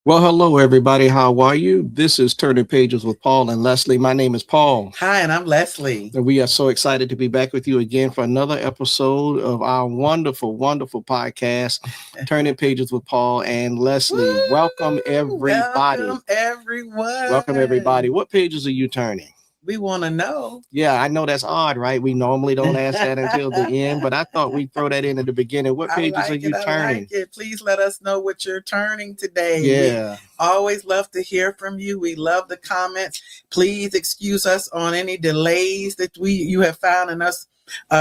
Well, hello, everybody. How are you? This is Turning Pages with Paul and Lesley. My name is Paul, Hi, and I'm Leslie. and we are so excited to be back with you again for another episode of our wonderful, wonderful podcast, Turning Pages with Paul and Leslie. Welcome, Woo! everybody. Welcome, Welcome, everybody. everyone. What pages are you turning? We want to know. Yeah, I know that's odd, right? We normally don't ask that until the end, but I thought we'd throw that in at the beginning. What I pages are like it. you I like turning? it. Please let us know what you're turning today. We Yeah. always love to hear from you. We love the comments. Please excuse us on any delays that you have found in us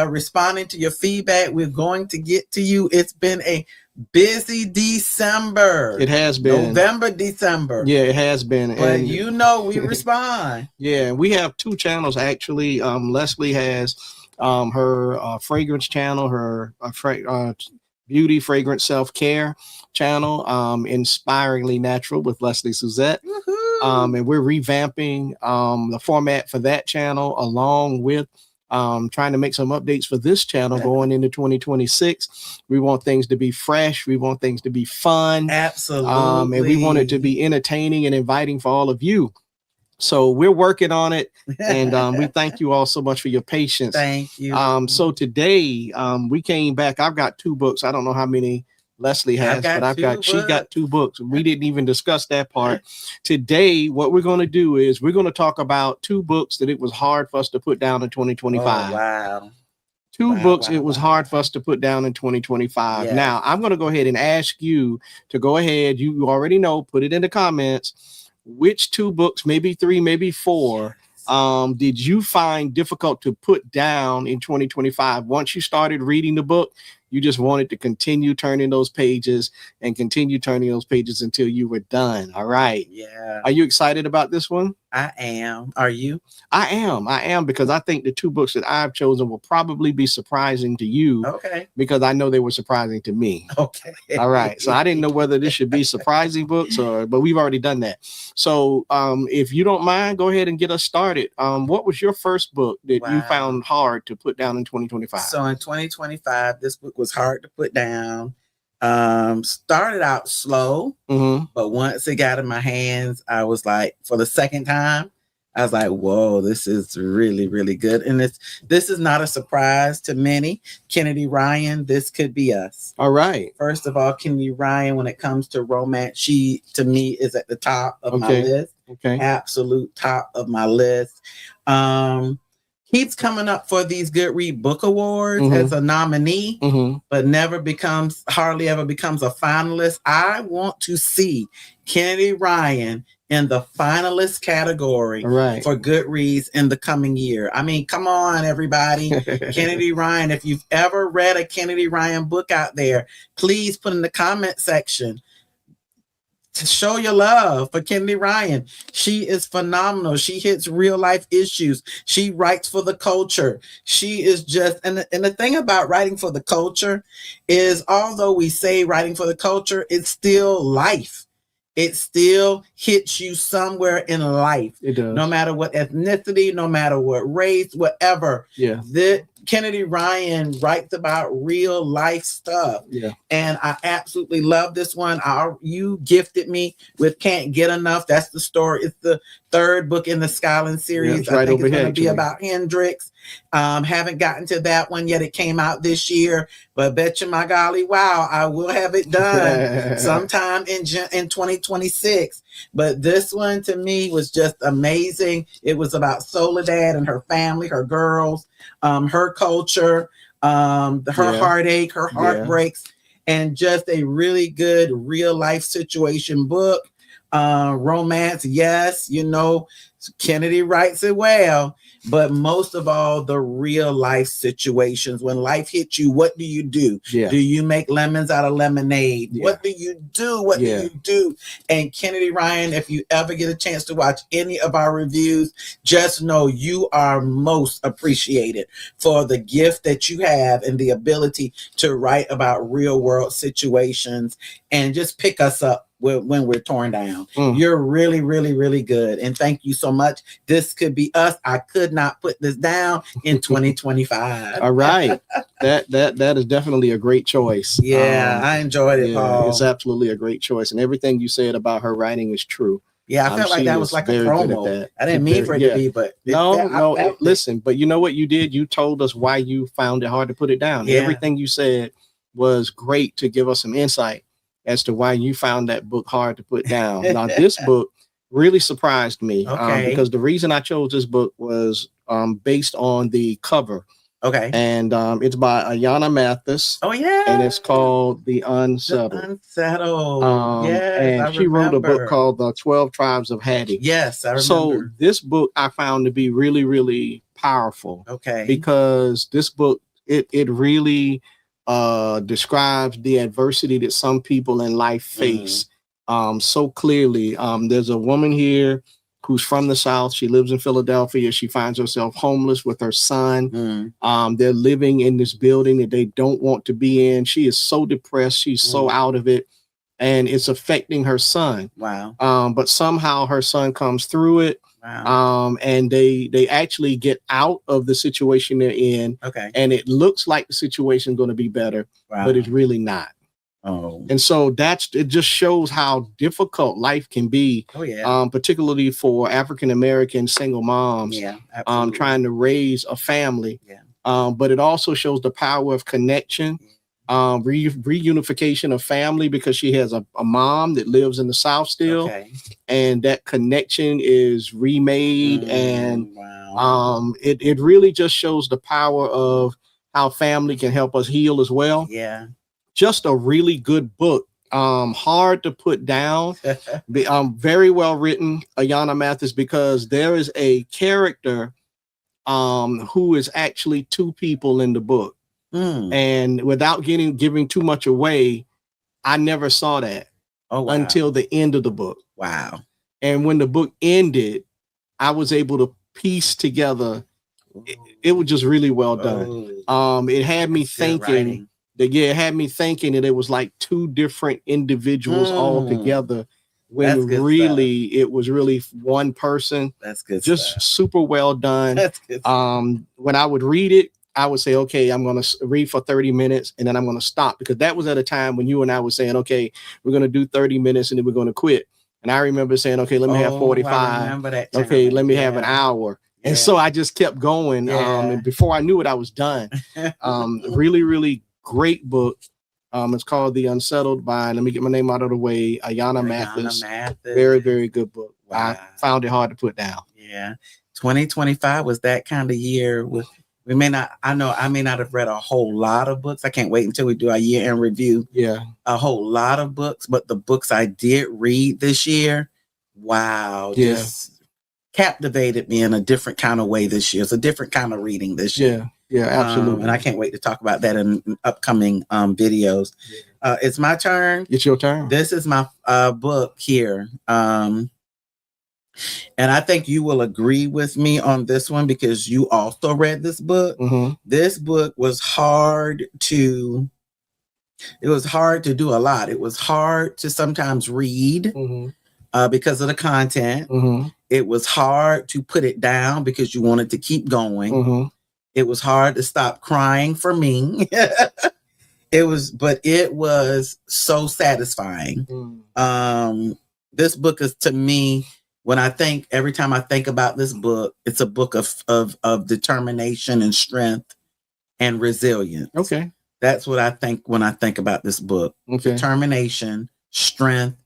responding to your feedback. We're going to get to you. It's been a busy December, It has been. November, December. Yeah, it has been. But And we respond. yeah, we have two channels actually. Leslie has her fragrance channel, her beauty, fragrance, self care channel, Inspiringly Natural with Leslie Suzette. And we're revamping the format for that channel along with trying to make some updates for this channel going into 2026. We want things to be fresh. We want things to be fun. Absolutely. And we want it to be entertaining and inviting for all of you. So we're working on it, and we thank you all so much for your patience. Thank you. So today we came back. I've got two books. I don't know how many Leslie has, but she got two books. We didn't even discuss that part. Today, what we're going to do is we're going to talk about two books that it was hard for us to put down in 2025. Oh, wow. Two books it was hard for us to put down in 2025. Yes. Now, I'm going to go ahead and ask you to go ahead. You already know, put it in the comments. Which two books, maybe three, maybe four, did you find difficult to put down in 2025? Once you started reading the book, you just wanted to continue turning those pages and continue turning those pages until you were done. All right. Yeah. Are you excited about this one? I am. Are you? I am because I think the two books that I've chosen will probably be surprising to you. Okay. Because I know they were surprising to me. Okay. All right. So I didn't know whether this should be surprising books but we've already done that. So if you don't mind, go ahead and get us started. What was your first book that you found hard to put down in 2025? So in 2025, this book was hard to put down. Started out slow, but once it got in my hands, I was like, for the second time, I was like, whoa, this is really, really good. And this is not a surprise to many. Kennedy Ryan, This Could Be Us. All right. First of all, Kennedy Ryan, when it comes to romance, she, to me, is at the top of my list. Okay. Absolute top of my list. Keeps coming up for these Goodread Book Awards as a nominee, but hardly ever becomes a finalist. I want to see Kennedy Ryan in the finalist category for Goodreads in the coming year. I mean, come on, everybody. Kennedy Ryan, if you've ever read a Kennedy Ryan book out there, please put in the comment section to show your love for Kennedy Ryan. She is phenomenal. She hits real life issues. She writes for the culture. She is just, and the thing about writing for the culture is, although we say writing for the culture, it's still life. It still hits you somewhere in life. It does. No matter what ethnicity, no matter what race, whatever. Yeah. Kennedy Ryan writes about real life stuff. Yeah. And I absolutely love this one. You gifted me with Can't Get Enough. That's the story. It's the third book in the Skyland series. Yeah, I think it's going to be about Hendrix. Haven't gotten to that one yet. It came out this year, but bet you my golly, wow, I will have it done sometime in 2026. But this one to me was just amazing. It was about Soledad and her family, her girls, her culture, her heartache, her heartbreaks, and just a really good real life situation book. Romance, yes, Kennedy writes it well, but most of all, the real life situations. When life hits you, what do you do? Yeah. Do you make lemons out of lemonade? Yeah. What do you do? What do you do? And Kennedy Ryan, if you ever get a chance to watch any of our reviews, just know you are most appreciated for the gift that you have and the ability to write about real world situations and just pick us up when we're torn down. Mm. You're really, really, really good. And thank you so much. This could be us. I could not put this down in 2025. All right. That is definitely a great choice. Yeah, I enjoyed it, Paul. It's absolutely a great choice. And everything you said about her writing is true. Yeah, I felt like that was like a promo. I didn't mean for it to be, but listen, but you know what you did? You told us why you found it hard to put it down. Yeah. Everything you said was great to give us some insight as to why you found that book hard to put down. Now, this book really surprised me because the reason I chose this book was based on the cover. Okay. And it's by Ayanna Mathis. Oh, yeah. And it's called The Unsettled. The Unsettled. Yes, and she wrote a book called The 12 Tribes of Hattie. Yes, I remember. So this book I found to be really, really powerful. Okay. Because this book, it really describes the adversity that some people in life face so clearly. There's a woman here who's from the South. She lives in Philadelphia. She finds herself homeless with her son. They're living in this building that they don't want to be in. She is so depressed. She's so out of it. And it's affecting her son. Wow. But somehow her son comes through it. Wow. And they actually get out of the situation they're in. Okay. And it looks like the situation's going to be better, but it's really not. Oh. And so it just shows how difficult life can be. Oh, yeah. Particularly for African-American single moms. Yeah. Trying to raise a family. Yeah. But it also shows the power of connection. Reunification of family, because she has a mom that lives in the South still, and that connection is remade. And it really just shows the power of how family can help us heal as well. Yeah, just a really good book. Hard to put down. Very well written, Ayanna Mathis, because there is a character who is actually two people in the book. And without giving too much away, I never saw that until the end of the book. Wow. And when the book ended, I was able to piece together. It was just really well done. It had me thinking that, it had me thinking that it was like two different individuals all together, when really it was really one person. That's good. Just super well done. That's good. When I would read it, I would say, okay, I'm going to read for 30 minutes and then I'm going to stop, because that was at a time when you and I were saying, okay, we're going to do 30 minutes and then we're going to quit. And I remember saying, okay, let me have 45. Okay, let me have an hour. And so I just kept going. And before I knew it, I was done. Really, really great book. It's called The Unsettled by, let me get my name out of the way, Ayanna Mathis. Very, very good book. Wow. I found it hard to put down. Yeah. 2025 was that kind of year. I may not have read a whole lot of books. I can't wait until we do our year-end review. Yeah. A whole lot of books, but the books I did read this year, wow, just captivated me in a different kind of way this year. It's a different kind of reading this year. Yeah, absolutely. And I can't wait to talk about that in upcoming videos. It's my turn. It's your turn. This is my book here. And I think you will agree with me on this one, because you also read this book. This book was hard to do a lot. It was hard to sometimes read because of the content. It was hard to put it down because you wanted to keep going. It was hard to stop crying for me. But it was so satisfying. This book is, to me, every time I think about this book, it's a book of determination and strength and resilience. Okay. That's what I think when I think about this book. Okay. Determination, strength,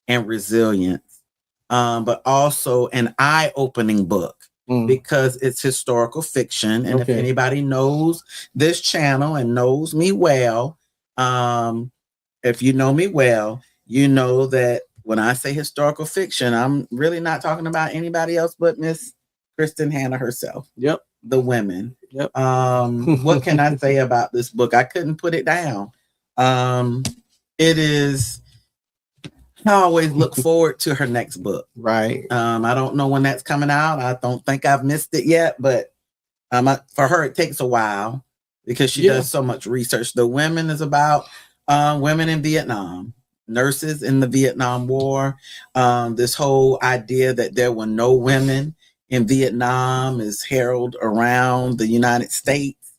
and resilience. But also an eye-opening book, because it's historical fiction. And if anybody knows this channel and knows me well, if you know me well, you know that when I say historical fiction, I'm really not talking about anybody else but Miss Kristen Hanna herself. Yep. The women. Yep. What can I say about this book? I couldn't put it down. It is, I always look forward to her next book. Right. I don't know when that's coming out. I don't think I've missed it yet, but for her, it takes a while because she does so much research. The Women is about women in Vietnam. nurses in the Vietnam War. This whole idea that there were no women in Vietnam is heralded around the United States.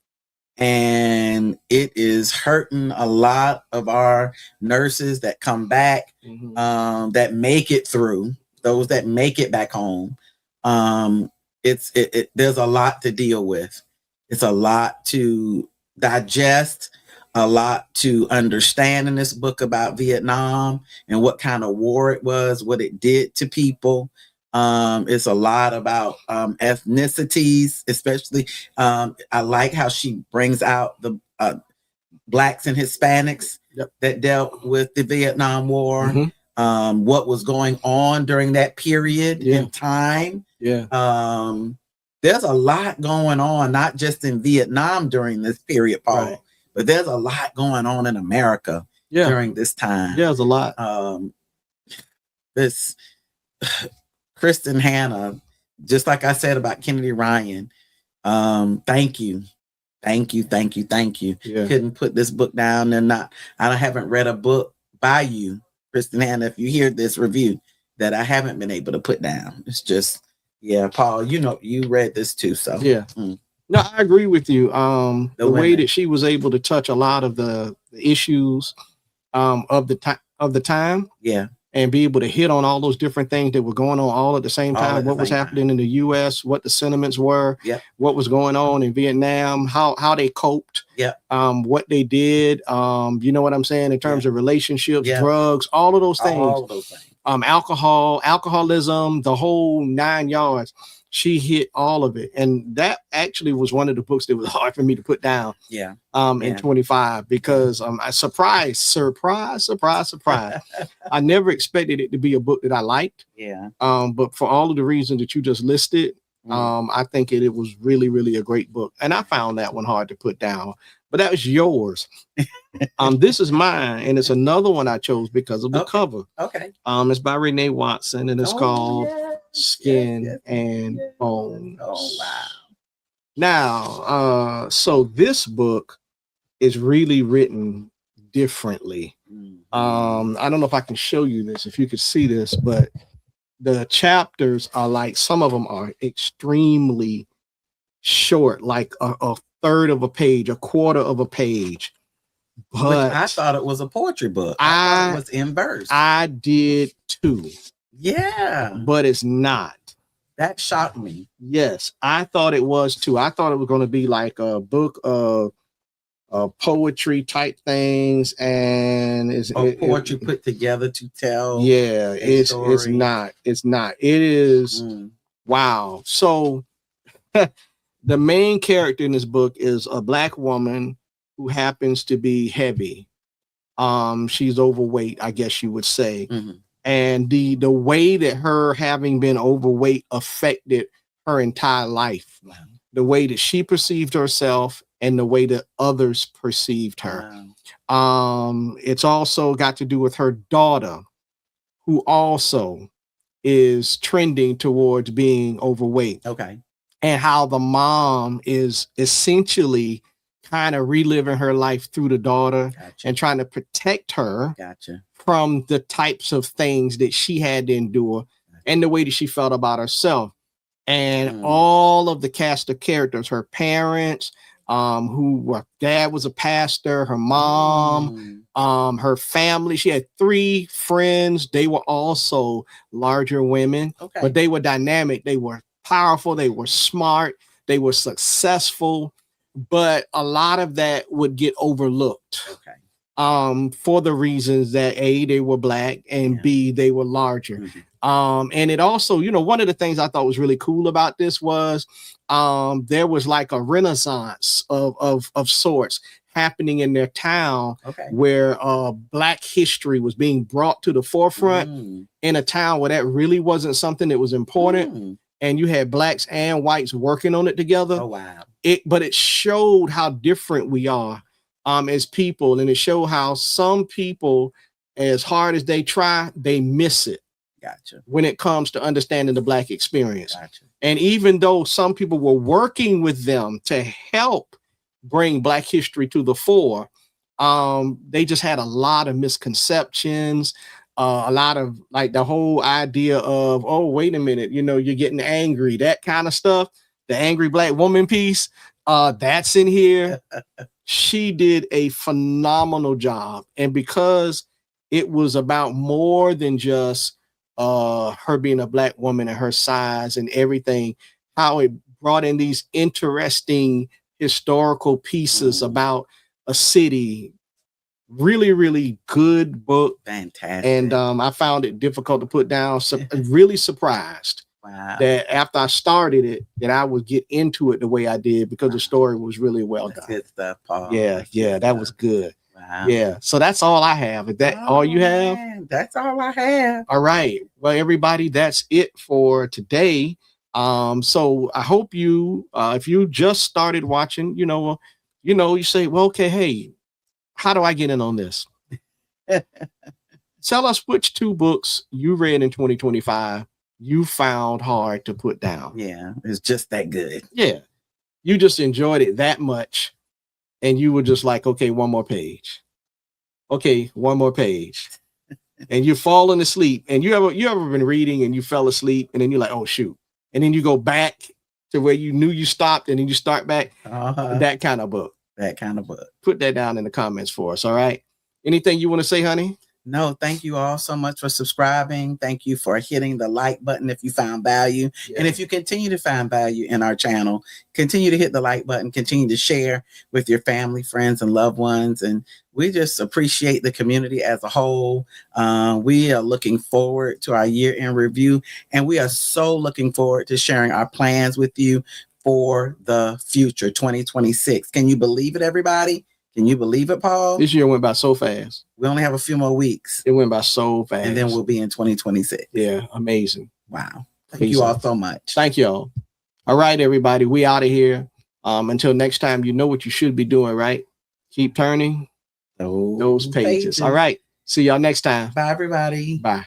And it is hurting a lot of our nurses that come back, that make it through, those that make it back home. There's a lot to deal with. It's a lot to digest, a lot to understand in this book about Vietnam and what kind of war it was, what it did to people. It's a lot about ethnicities, especially. I like how she brings out the Blacks and Hispanics that dealt with the Vietnam War, what was going on during that period in time. There's a lot going on, not just in Vietnam during this period, Paul, but there's a lot going on in America during this time. There's a lot. This Kristen Hanna, just like I said about Kennedy Ryan, thank you. Couldn't put this book down and I haven't read a book by you, Kristen Hanna, if you hear this review, that I haven't been able to put down. It's just, Paul, you read this too, so No, I agree with you. The way that she was able to touch a lot of the issues of the time, and be able to hit on all those different things that were going on all at the same time, what was happening in the U.S., what the sentiments were, what was going on in Vietnam, how they coped, what they did, you know what I'm saying, in terms of relationships, drugs, all of those things. Alcoholism, the whole 9 yards. She hit all of it. And that actually was one of the books that was hard for me to put down in 25, because I surprise. I never expected it to be a book that I liked. But for all of the reasons that you just listed, I think it was really, really a great book. And I found that one hard to put down. But that was yours. This is mine, and it's another one I chose because of the cover. It's by Renee Watson, and it's called Skin and Bones. Oh, wow. Now, so this book is really written differently. I don't know if I can show you this, if you could see this, but the chapters are like, some of them are extremely short, like a third of a page, a quarter of a page. But I thought it was a poetry book. I thought it was in verse. I did too. But it's not. That shocked me. Yes, I thought it was too. I thought it was going to be like a book of poetry type things, and it's poetry put together to tell. It's not. It's not. It is. Wow. So the main character in this book is a Black woman who happens to be heavy. She's overweight, I guess you would say. And the way that her having been overweight affected her entire life, the way that she perceived herself and the way that others perceived her. It's also got to do with her daughter, who also is trending towards being overweight. And how the mom is essentially kind of reliving her life through the daughter and trying to protect her from the types of things that she had to endure and the way that she felt about herself. And all of the cast of characters, her parents, dad was a pastor, her mom, her family. She had 3 friends. They were also larger women, but they were dynamic. They were powerful. They were smart. They were successful. But a lot of that would get overlooked for the reasons that A, they were Black, and B, they were larger. And it also, one of the things I thought was really cool about this was there was like a renaissance of sorts happening in their town, where Black history was being brought to the forefront in a town where that really wasn't something that was important. And you had Blacks and whites working on it together. But it showed how different we are as people. And it showed how some people, as hard as they try, they miss it. When it comes to understanding the Black experience. And even though some people were working with them to help bring Black history to the fore, They just had a lot of misconceptions, a lot of like the whole idea of, oh, wait a minute, you're getting angry, that kind of stuff. The angry black woman piece, that's in here. She did a phenomenal job. And because it was about more than just her being a black woman and her size and everything, how it brought in these interesting historical pieces about a city. Really, really good book. Fantastic. And I found it difficult to put down. So really surprised that after I started it, that I would get into it the way I did, because the story was really well done. Good stuff, Paul. Yeah, that was good. Wow. Yeah. So that's all I have. Is that all you have? Man, that's all I have. All right. Well, everybody, that's it for today. So I hope you, if you just started watching, you say, well, okay, hey, how do I get in on this? Tell us which 2 books you read in 2025 you found hard to put down. Yeah, it's just that good. Yeah. You just enjoyed it that much. And you were just like, okay, one more page. Okay, one more page. And you're falling asleep. And you ever been reading and you fell asleep and then you're like, oh shoot. And then you go back to where you knew you stopped and then you start back. That kind of book. That kind of book. Put that down in the comments for us. All right. Anything you want to say, honey? No, thank you all so much for subscribing. Thank you for hitting the like button if you found value. Yeah. And if you continue to find value in our channel, continue to hit the like button, continue to share with your family, friends, and loved ones. And we just appreciate the community as a whole. We are looking forward to our year-end review, and we are so looking forward to sharing our plans with you for the future, 2026. Can you believe it, everybody? Can you believe it, Paul? This year went by so fast. We only have a few more weeks. It went by so fast. And then we'll be in 2026. Yeah, amazing. Wow. Thank you all so much. Thank y'all. All right, everybody. We out of here. Until next time, you know what you should be doing, right? Keep turning those pages. All right. See y'all next time. Bye, everybody. Bye.